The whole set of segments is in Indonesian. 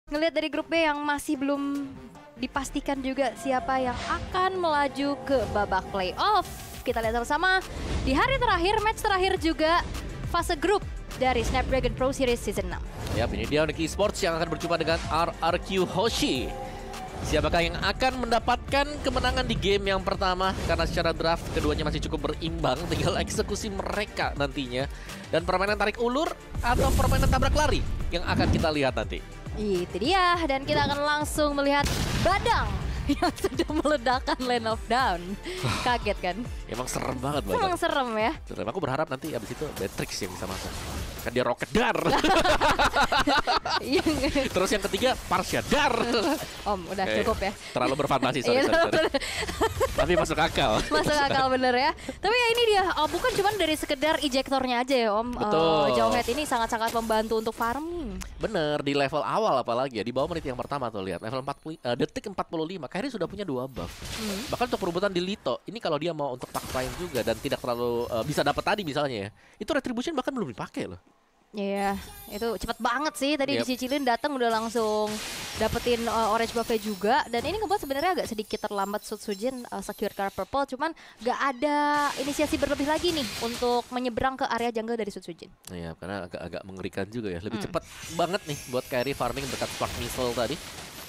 Ngelihat dari grup B yang masih belum dipastikan juga siapa yang akan melaju ke babak playoff. Kita lihat sama-sama di hari terakhir, match terakhir juga fase grup dari Snapdragon Pro Series Season 6. Yap, ini dia Onyx Esports yang akan berjumpa dengan RRQ Hoshi. Siapakah yang akan mendapatkan kemenangan di game yang pertama? Karena secara draft keduanya masih cukup berimbang, tinggal eksekusi mereka nantinya. Dan permainan tarik ulur atau permainan tabrak lari yang akan kita lihat nanti. Itu dia, dan kita akan langsung melihat Badang yang sudah meledakkan Lane of Down. Kaget kan? Emang serem banget Badang. Emang serem ya? Serem. Aku berharap nanti abis itu Beatrix yang bisa masuk. Kan dia roket dar. Terus yang ketiga Parsha dar. Om, udah cukup ya. Terlalu berfantasi, sorry. Tapi masuk akal. Masuk akal bener ya. Tapi ya ini dia, bukan cuma dari sekedar ejektornya aja ya Om. Betul. Jauhead ini sangat-sangat membantu untuk farming. Bener, di level awal apalagi ya. Di bawah menit yang pertama tuh lihat. Level 40, detik 45, Kairi sudah punya 2 buff. Bahkan untuk perebutan di Lito, ini kalau dia mau untuk tackling juga dan tidak terlalu bisa dapat tadi misalnya ya. Itu retribution bahkan belum dipakai loh. Iya, itu cepet banget sih. Tadi dicicilin datang udah langsung dapetin orange buff juga. Dan ini ngebuat sebenarnya agak sedikit terlambat Sutsujin secure card purple. Cuman gak ada inisiasi berlebih lagi nih untuk menyeberang ke area jungle dari Sutsujin. Iya, karena agak mengerikan juga ya. Lebih cepat banget nih buat Kairi farming berkat spark missile tadi.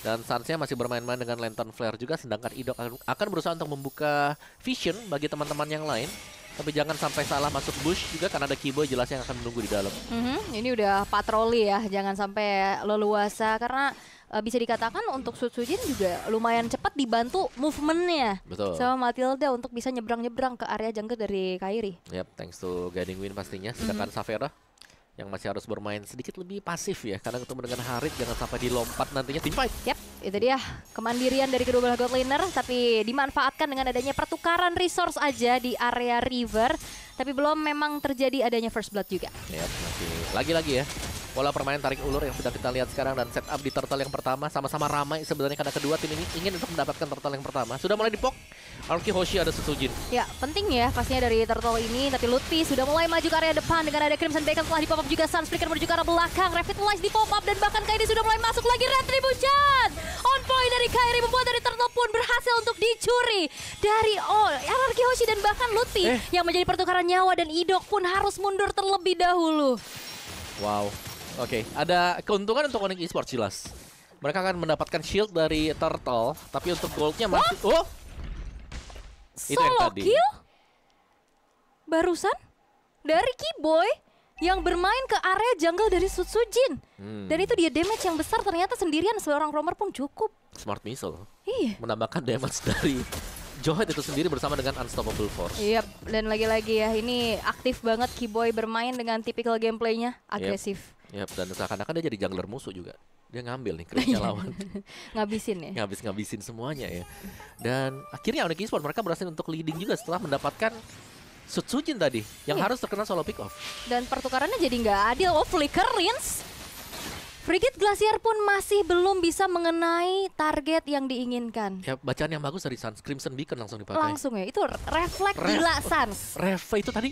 Dan Sansnya masih bermain-main dengan Lantern Flare juga. Sedangkan Idok akan berusaha untuk membuka vision bagi teman-teman yang lain. Tapi jangan sampai salah masuk bush juga karena ada Kiboy jelas yang akan menunggu di dalam. Ini udah patroli ya, jangan sampai leluasa karena bisa dikatakan untuk Sutsujin juga lumayan cepat dibantu movementnya. Betul. Sama Matilda untuk bisa nyebrang-nyebrang ke area jungle dari Kairi. Yap, thanks to Guiding Wind pastinya. Sedangkan Savera yang masih harus bermain sedikit lebih pasif ya, karena ketemu dengan Harit jangan sampai dilompat nantinya teamfight. Yap, itu dia kemandirian dari kedua belah god laner, tapi dimanfaatkan dengan adanya pertukaran resource aja di area river, tapi belum memang terjadi adanya first blood juga. Yap, masih lagi-lagi ya pola permainan tarik ulur yang sudah kita lihat sekarang dan setup di turtle yang pertama sama-sama ramai sebenarnya karena kedua tim ini ingin untuk mendapatkan turtle yang pertama. Sudah mulai dipok. RRQ Hoshi ada Sutsujin. Ya, penting ya pastinya dari turtle ini, tapi Lutfi sudah mulai maju ke area depan dengan ada Crimson Bacon setelah di pop up juga Sunsplicker menuju ke arah belakang. Revitalize di pop up dan bahkan Kairi sudah mulai masuk lagi Retribution. On point dari Kairi membuat dari turtle pun berhasil untuk dicuri dari RRQ Hoshi dan bahkan Lutfi yang menjadi pertukaran nyawa dan Idok pun harus mundur terlebih dahulu. Wow. Oke, ada keuntungan untuk Onyx Esports jelas. Mereka akan mendapatkan shield dari turtle, tapi untuk goldnya masih itu yang Solo tadi. kill barusan dari Kiboy yang bermain ke area jungle dari Sutsujin. Dan itu dia damage yang besar, ternyata sendirian seorang roamer pun cukup. Smart missile. Iya. Menambahkan damage dari Jowhead itu sendiri bersama dengan Unstoppable Force. Iya, dan lagi-lagi ya ini aktif banget Kiboy bermain dengan typical gameplaynya, agresif. Yap, dan seakan-akan dia jadi jungler musuh juga. Dia ngambil nih creepnya lawan. Ngabisin ya. Ngabisin semuanya ya. Dan akhirnya Onyx Esports mereka berhasil untuk leading juga setelah mendapatkan Sutsujin tadi yang harus terkena solo pick off. Dan pertukarannya jadi nggak adil. Flicker Rins. Frigate Glacier pun masih belum bisa mengenai target yang diinginkan. Ya, bacaan yang bagus dari Sans. Crimson Beacon langsung dipakai. Langsung ya, itu refleks gila Sans. Reva itu tadi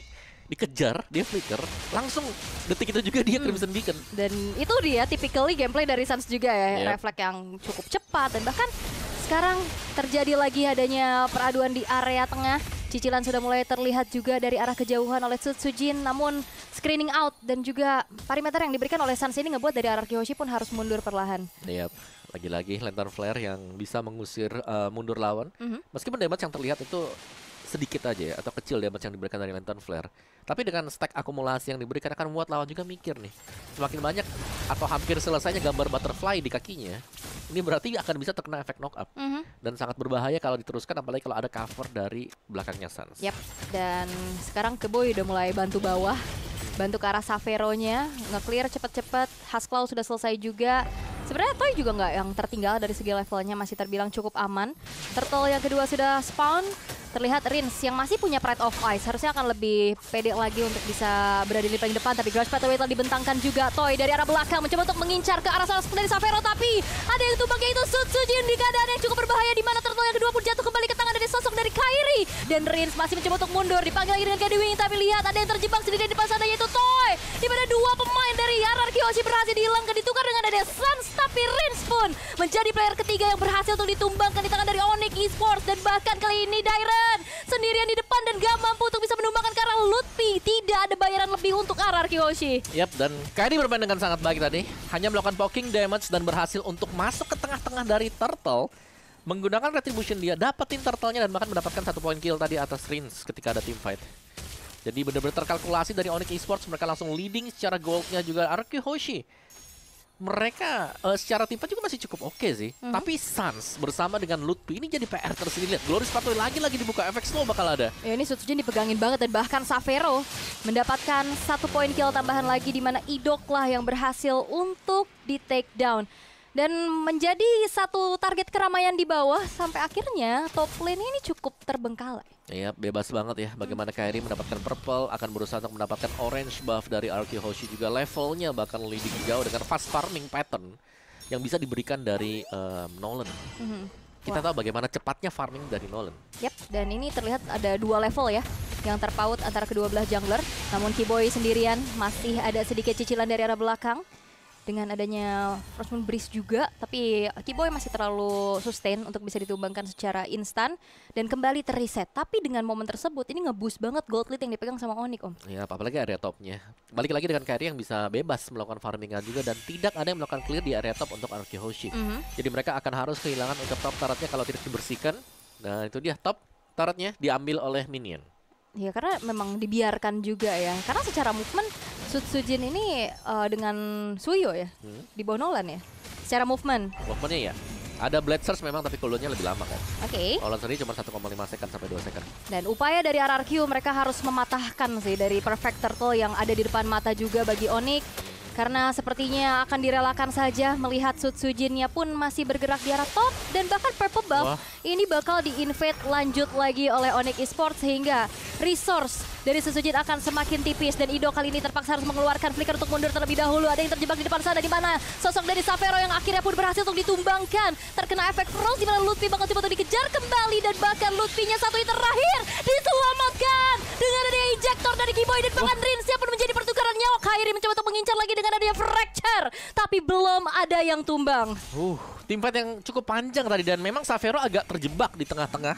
dikejar, dia flicker, langsung detik itu juga dia Crimson Beacon. Dan itu dia typically gameplay dari Sans juga ya, refleks yang cukup cepat. Dan bahkan sekarang terjadi lagi adanya peraduan di area tengah. Cicilan sudah mulai terlihat juga dari arah kejauhan oleh Sutsujin, namun screening out dan juga perimeter yang diberikan oleh Sans ini ngebuat dari RRQ Hoshi pun harus mundur perlahan. Yap, lagi-lagi Lantern Flare yang bisa mengusir mundur lawan. Meskipun damage yang terlihat itu sedikit aja ya, atau kecil damage yang diberikan dari Lantern Flare. Tapi dengan stack akumulasi yang diberikan akan membuat lawan juga mikir nih. Semakin banyak atau hampir selesainya gambar butterfly di kakinya, ini berarti akan bisa terkena efek knock up. Dan sangat berbahaya kalau diteruskan, apalagi kalau ada cover dari belakangnya Sans. Yap, dan sekarang Keboy udah mulai bantu bawah. Bantu ke arah Saveronya, nge-clear cepet-cepet. Hasclaw sudah selesai juga. Sebenarnya Toy juga nggak yang tertinggal dari segi levelnya, masih terbilang cukup aman. Turtle yang kedua sudah spawn. Terlihat Rins yang masih punya Pride of Ice harusnya akan lebih pede lagi untuk bisa berada di paling depan, tapi Grudge Pathway telah dibentangkan juga. Toy dari arah belakang mencoba untuk mengincar ke arah salah dari Savero, tapi ada yang tumbang, yaitu Sutsujin di keadaan yang cukup berbahaya, di mana Turtle yang kedua pun jatuh kembali ke tangan dari sosok dari Kairi. Dan Rins masih mencoba untuk mundur, dipanggil lagi dengan Guiding Wind, tapi lihat ada yang terjebak sendiri di depan sana, yaitu Toy, di mana dua pemain dari RRQ Hoshi berhasil dihilangkan, ditukar dengan ada Sunstar Tapi Rins pun menjadi player ketiga yang berhasil untuk ditumbangkan di tangan dari Onyx Esports. Dan bahkan kali ini Dairen sendirian di depan dan gak mampu untuk bisa menumbangkan karena Lutfi tidak ada bayaran lebih untuk RRQ Hoshi. Yap, dan Kairi bermain dengan sangat baik tadi. Hanya melakukan poking damage dan berhasil untuk masuk ke tengah-tengah dari Turtle. Menggunakan Retribution dia dapetin Turtle-nya dan bahkan mendapatkan 1 point kill tadi atas Rins ketika ada team fight. Jadi benar-benar terkalkulasi dari Onyx Esports, mereka langsung leading secara goldnya juga RRQ Hoshi. Mereka secara tim fight juga masih cukup oke sih. Tapi Suns bersama dengan Lutfi ini jadi PR tersendiri. Lihat, Glory Spatula lagi dibuka, efek slow bakal ada. Ya ini Sutsujin dipegangin banget dan bahkan Savero mendapatkan 1 point kill tambahan lagi di mana Idok lah yang berhasil untuk di take down. Dan menjadi satu target keramaian di bawah sampai akhirnya top lane ini cukup terbengkalai. Iya, bebas banget ya. Bagaimana Kairi mendapatkan purple, akan berusaha untuk mendapatkan orange buff dari RRQ Hoshi juga. Levelnya bahkan leading jauh dengan fast farming pattern yang bisa diberikan dari Nolan. Kita tahu bagaimana cepatnya farming dari Nolan. Yap, dan ini terlihat ada 2 level ya yang terpaut antara kedua belah jungler. Namun Kiboy sendirian masih ada sedikit cicilan dari arah belakang. Dengan adanya Frostmourne Breeze juga, tapi Kiboy masih terlalu sustain untuk bisa ditumbangkan secara instan dan kembali terreset. Tapi dengan momen tersebut ini nge-boost banget gold lead yang dipegang sama Onyx, Om. Ya, apalagi area topnya. Balik lagi dengan Kairi yang bisa bebas melakukan farmingan juga dan tidak ada yang melakukan clear di area top untuk RRQ Hoshi. Jadi mereka akan harus kehilangan untuk top turretnya kalau tidak dibersihkan. Nah, itu dia top turretnya diambil oleh minion. Ya karena memang dibiarkan juga ya. Karena secara movement Sutsujin ini dengan Suyo ya di bawah Nolan ya. Secara movement. Movementnya ya. Ada Blade Surge memang tapi cooldownnya lebih lama kan. Oke. Nolan sendiri cuma 1,5 second sampai 2 second. Dan upaya dari RRQ mereka harus mematahkan sih dari Perfect Turtle yang ada di depan mata juga bagi Onyx. Karena sepertinya akan direlakan saja melihat Sutsujinnya pun masih bergerak di arah top. Dan bahkan Purple Buff ini bakal di-invade lanjut lagi oleh Onyx Esports sehingga resource dari Sutsujin akan semakin tipis. Dan Ido kali ini terpaksa harus mengeluarkan flicker untuk mundur terlebih dahulu. Ada yang terjebak di depan sana di mana sosok dari Savero yang akhirnya pun berhasil untuk ditumbangkan. Terkena efek frost di mana Lutfi bakal coba untuk dikejar kembali. Dan bahkan Lutfinya satu hit terakhir diselamatkan dengan adanya ejector dari Kiboy dan bahkan Rinsnya pun menjadi pertukaran nyawa. Kairi mencoba untuk mengincar lagi dengan adanya fracture, tapi belum ada yang tumbang. Tim fight yang cukup panjang tadi dan memang Savero agak terjebak di tengah-tengah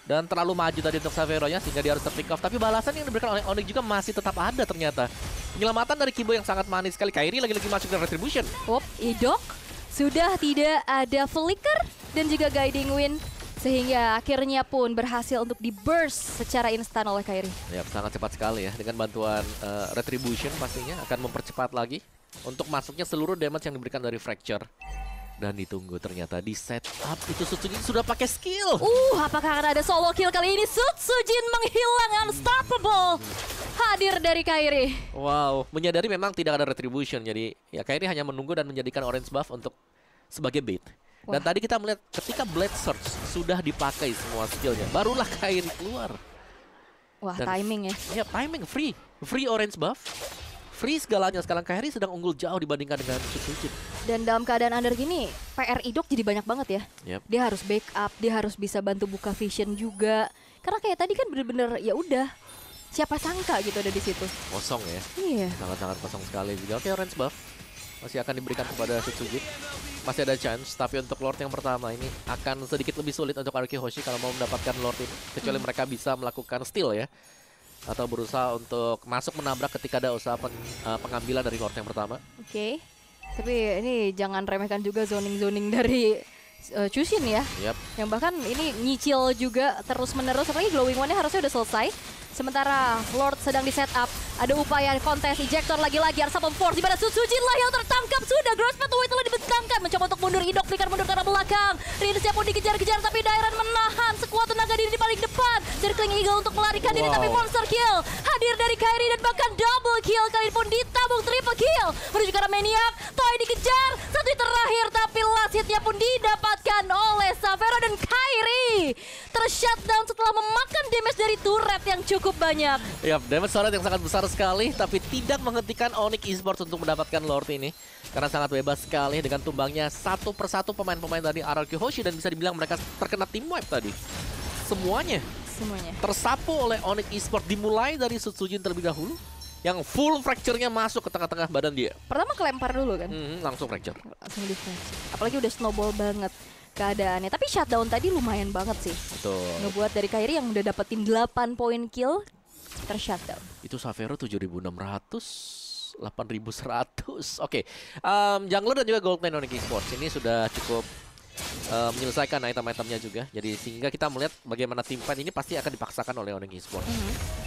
dan terlalu maju tadi untuk Savero-nya sehingga dia harus terpick off. Tapi balasan yang diberikan oleh Onyx juga masih tetap ada ternyata. Penyelamatan dari Kiboy yang sangat manis sekali. Kairi lagi-lagi masuk ke Retribution. Idok sudah tidak ada flicker dan juga guiding wind. Sehingga akhirnya pun berhasil untuk di-burst secara instan oleh Kairi. Ya, sangat cepat sekali ya. Dengan bantuan Retribution pastinya akan mempercepat lagi untuk masuknya seluruh damage yang diberikan dari Fracture. Dan ditunggu ternyata di setup itu Sutsujin sudah pakai skill. Apakah akan ada solo kill kali ini? Sutsujin menghilang, unstoppable. Hadir dari Kairi. Wow, menyadari memang tidak ada Retribution. Jadi ya Kairi hanya menunggu dan menjadikan orange buff untuk sebagai bait. Dan tadi kita melihat ketika Blade Surge sudah dipakai semua skillnya, barulah Kairi keluar. Wah, timing ya. Ya, timing free orange buff, free segalanya. Sekarang Kairi sedang unggul jauh dibandingkan dengan Sutsujin. Dan dalam keadaan under gini, PR Idok jadi banyak banget ya. Dia harus backup, dia harus bisa bantu buka vision juga. Karena kayak tadi kan bener-bener ya udah, siapa sangka gitu ada di situ. Kosong ya. Iya. Sangat-sangat kosong sekali juga. Oke, orange buff masih akan diberikan kepada Sutsujin. Masih ada chance, tapi untuk Lord yang pertama ini akan sedikit lebih sulit untuk RRQ Hoshi kalau mau mendapatkan Lord ini. Kecuali mereka bisa melakukan steal ya. Atau berusaha untuk masuk menabrak ketika ada usaha pengambilan dari Lord yang pertama. Oke. Tapi ini jangan remehkan juga zoning-zoning dari Chushin ya. Yang bahkan ini nyicil juga terus-menerus. Apalagi Glowing One-nya harusnya udah selesai. Sementara Lord sedang di setup. Ada upaya kontes ejector lagi-lagi. Arsapon Force di mana Sutsujin lah yang tertangkap. Sudah Gross Pathway telah dibentangkan. Mencoba untuk mundur. Idok flicker mundur ke arah belakang. Rinsnya pun dikejar-kejar. Tapi Dairen menahan sekuat tenaga diri di paling depan. Circling Eagle untuk melarikan diri. Tapi monster kill hadir dari Kairi. Dan bahkan double kill. Kali pun ditabung triple kill. Menuju ke arah Maniac. Toy dikejar. Satu hit terakhir. Tapi last hitnya pun didapatkan oleh Savero. Dan Kairi tershutdown setelah memakan damage dari turret yang cukup banyak. Damage turret yang sangat besar sekali, tapi tidak menghentikan Onyx Esports untuk mendapatkan Lord ini. Karena sangat bebas sekali dengan tumbangnya satu persatu pemain-pemain dari RRQ Hoshi. Dan bisa dibilang mereka terkena team wipe tadi. Semuanya tersapu oleh Onyx Esports. Dimulai dari Sutsujin terlebih dahulu, yang full fracture-nya masuk ke tengah-tengah badan dia. Pertama kelempar dulu kan. Langsung fracture. Langsung di fracture. Apalagi udah snowball banget keadaannya. Tapi shutdown tadi lumayan banget sih. Betul. Ngebuat dari Kairi yang udah dapetin 8 poin kill ter-shutdown. Itu Savero 7.600, 8.100. Oke. Jungler dan juga Goldman Onyx Esports ini sudah cukup menyelesaikan item-itemnya juga. Jadi sehingga kita melihat bagaimana tim fight ini pasti akan dipaksakan oleh Onyx Esports.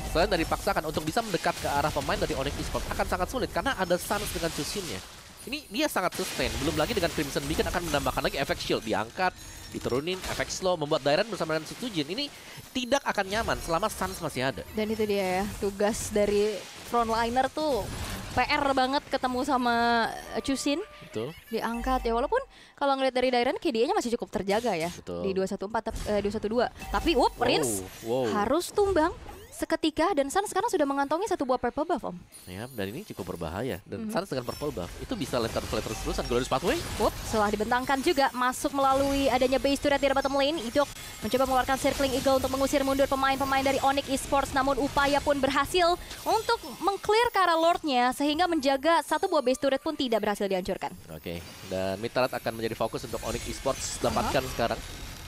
Selain dari dipaksakan untuk bisa mendekat ke arah pemain dari Onyx Esports akan sangat sulit karena ada Suns dengan Chushin-nya. Ini dia sangat sustain. Belum lagi dengan Crimson Beacon akan menambahkan lagi efek shield, diangkat, diturunin, efek slow, membuat Dairen bersama dengan Sutujin ini tidak akan nyaman selama Suns masih ada. Dan itu dia ya, tugas dari frontliner tuh PR banget ketemu sama Chushin. Betul. Diangkat ya, walaupun kalau ngeliat dari Dairen KDA-nya masih cukup terjaga ya. Betul. Di 212. Tapi Rins harus tumbang seketika dan Suns sekarang sudah mengantongi satu buah purple buff, Om. Ya, dan ini cukup berbahaya. Dan Suns dengan purple buff itu bisa lantern flare terus-terusan. Glorious Pathway. Setelah dibentangkan juga masuk melalui adanya base turret di bottom lane. Idok mencoba mengeluarkan circling eagle untuk mengusir mundur pemain-pemain dari Onyx Esports. Namun upaya pun berhasil untuk mengclear ke arah Lordnya sehingga menjaga satu buah base turret pun tidak berhasil dihancurkan. Oke, dan mid turret akan menjadi fokus untuk Onyx Esports dapatkan sekarang.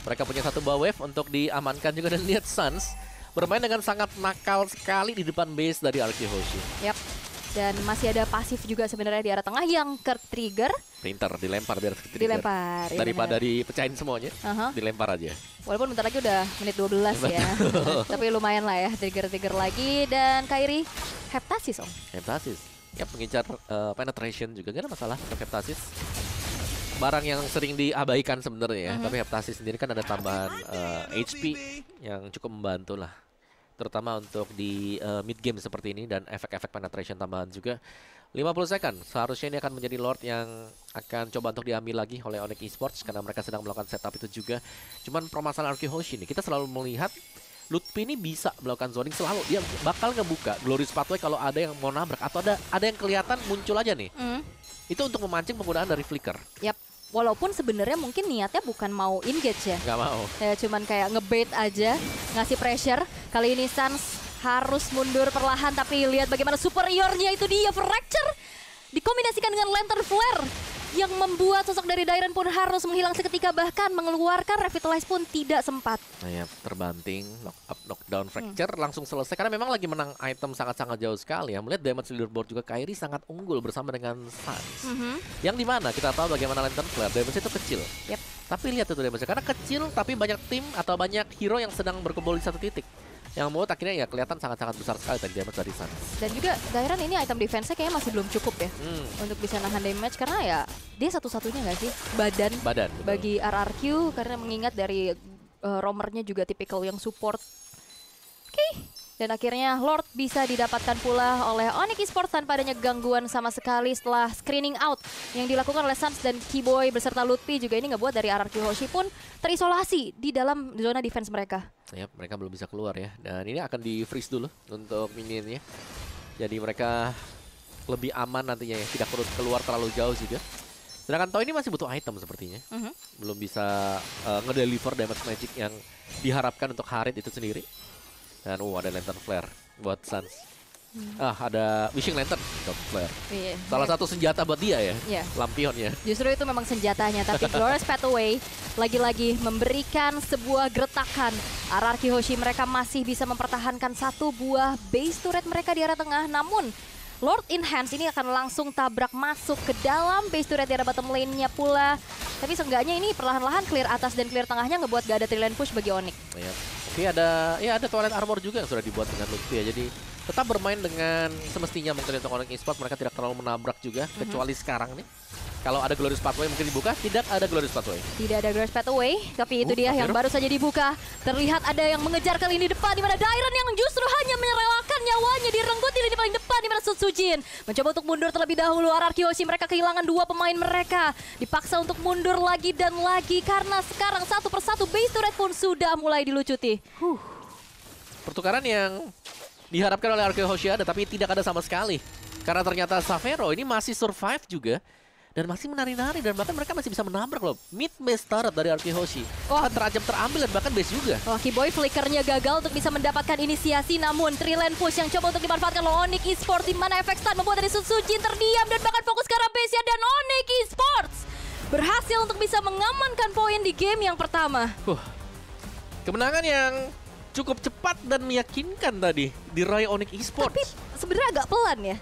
Mereka punya satu buah wave untuk diamankan juga dan lihat Suns bermain dengan sangat nakal sekali di depan base dari Arkehoshi. Yap. Dan masih ada pasif juga sebenarnya di arah tengah yang ke-trigger. Pinter, dilempar biar ke-trigger. Dilempar. Daripada dipecahin semuanya, dilempar aja. Walaupun bentar lagi udah menit 12 ya. Tapi lumayan lah ya, trigger-trigger lagi. Dan Kairi, Heptasis, Om. Heptasis. Ya, mengincar penetration juga, gak ada masalah untuk Heptasis. Barang yang sering diabaikan sebenarnya ya, tapi Heptasis sendiri kan ada tambahan HP yang cukup membantu lah, terutama untuk di mid game seperti ini dan efek-efek penetration tambahan juga. 50 second, seharusnya ini akan menjadi Lord yang akan coba untuk diambil lagi oleh Onyx Esports karena mereka sedang melakukan setup itu juga. Cuman permasalahan Arkehoshi ini, kita selalu melihat Lutfi ini bisa melakukan zoning selalu. Dia bakal ngebuka Glorious Pathway kalau ada yang mau nabrak atau ada yang kelihatan muncul aja nih. Itu untuk memancing penggunaan dari Flicker. Yap. Walaupun sebenarnya mungkin niatnya bukan mau engage ya. Nggak mau. Ya cuman kayak ngebait aja, ngasih pressure. Kali ini Suns harus mundur perlahan tapi lihat bagaimana superiornya itu dia fracture. Dikombinasikan dengan lantern flare yang membuat sosok dari Dairen pun harus menghilang seketika, bahkan mengeluarkan revitalize pun tidak sempat. Nah ya, terbanting, knock up, knockdown, fracture langsung selesai karena memang lagi menang item sangat-sangat jauh sekali ya. Melihat damage leaderboard juga Kairi sangat unggul bersama dengan Suns. Yang dimana kita tahu bagaimana lantern flare, damage itu kecil. Tapi lihat itu damage karena kecil tapi banyak tim atau banyak hero yang sedang berkumpul di satu titik. Yang mau akhirnya ya kelihatan sangat-sangat besar sekali tadi damage dari Suns. Dan juga Dairen ini item defense-nya kayaknya masih belum cukup ya untuk bisa nahan damage karena ya dia satu-satunya nggak sih badan bagi RRQ karena mengingat dari roamernya juga tipikal yang support. Dan akhirnya Lord bisa didapatkan pula oleh Onyx Esports tanpa adanya gangguan sama sekali setelah screening out yang dilakukan oleh Suns dan Keyboy beserta Lutfi juga ini ngebuat dari RRQ Hoshi pun terisolasi di dalam zona defense mereka. Ya, mereka belum bisa keluar ya. Dan ini akan di freeze dulu untuk minionnya. Jadi mereka lebih aman nantinya ya, tidak perlu keluar terlalu jauh juga. Sedangkan Toy ini masih butuh item sepertinya. Belum bisa ngedeliver damage magic yang diharapkan untuk Harit itu sendiri. Dan ada lantern flare buat Suns. Ada wishing lantern untuk flare. Salah satu senjata buat dia ya, lampionnya. Justru itu memang senjatanya, tapi Glorious Pathway lagi-lagi memberikan sebuah gertakan. RRQ Hoshi mereka masih bisa mempertahankan satu buah base turret mereka di arah tengah, namun Lord in Hands ini akan langsung tabrak masuk ke dalam base turret di arah bottom lane-nya pula. Tapi seenggaknya ini perlahan-lahan clear atas dan clear tengahnya ngebuat gak ada tree push bagi Onyx. Oke, ada Twilight Armor juga yang sudah dibuat dengan Lutfi ya. Jadi tetap bermain dengan semestinya mungkin untuk Onyx Esports. Mereka tidak terlalu menabrak juga, kecuali sekarang nih. Kalau ada Glorious Pathway mungkin dibuka, tidak ada Glorious Pathway. Tidak ada Glorious Pathway, tapi itu dia yang baru saja dibuka. Terlihat ada yang mengejar ke lini depan, di mana Dairen yang justru hanya menyerahkan nyawanya direnggut di lini paling depan, di mana Sutsujin mencoba untuk mundur terlebih dahulu. RRQ Hoshi mereka kehilangan dua pemain mereka. Dipaksa untuk mundur lagi dan lagi karena sekarang satu persatu base turret pun sudah mulai dilucuti. Pertukaran yang diharapkan oleh RRQ Hoshi ada, tapi tidak ada sama sekali. Karena ternyata Savero ini masih survive juga. dan masih menari-nari, dan bahkan mereka masih bisa menabrak loh. Mid base turret dari Arki Hoshi. Wah. Terancam terambil dan bahkan base juga. Wah, Kiboy flickernya gagal untuk bisa mendapatkan inisiasi, namun Triland push yang coba untuk dimanfaatkan oleh Onyx Esports, di mana efek stun membuat dari Sujin terdiam dan bahkan fokus ke arah base-nya, dan Onyx Esports berhasil untuk bisa mengamankan poin di game yang pertama. Kemenangan yang cukup cepat dan meyakinkan tadi diraih Onyx Esports. Tapi sebenarnya agak pelan ya.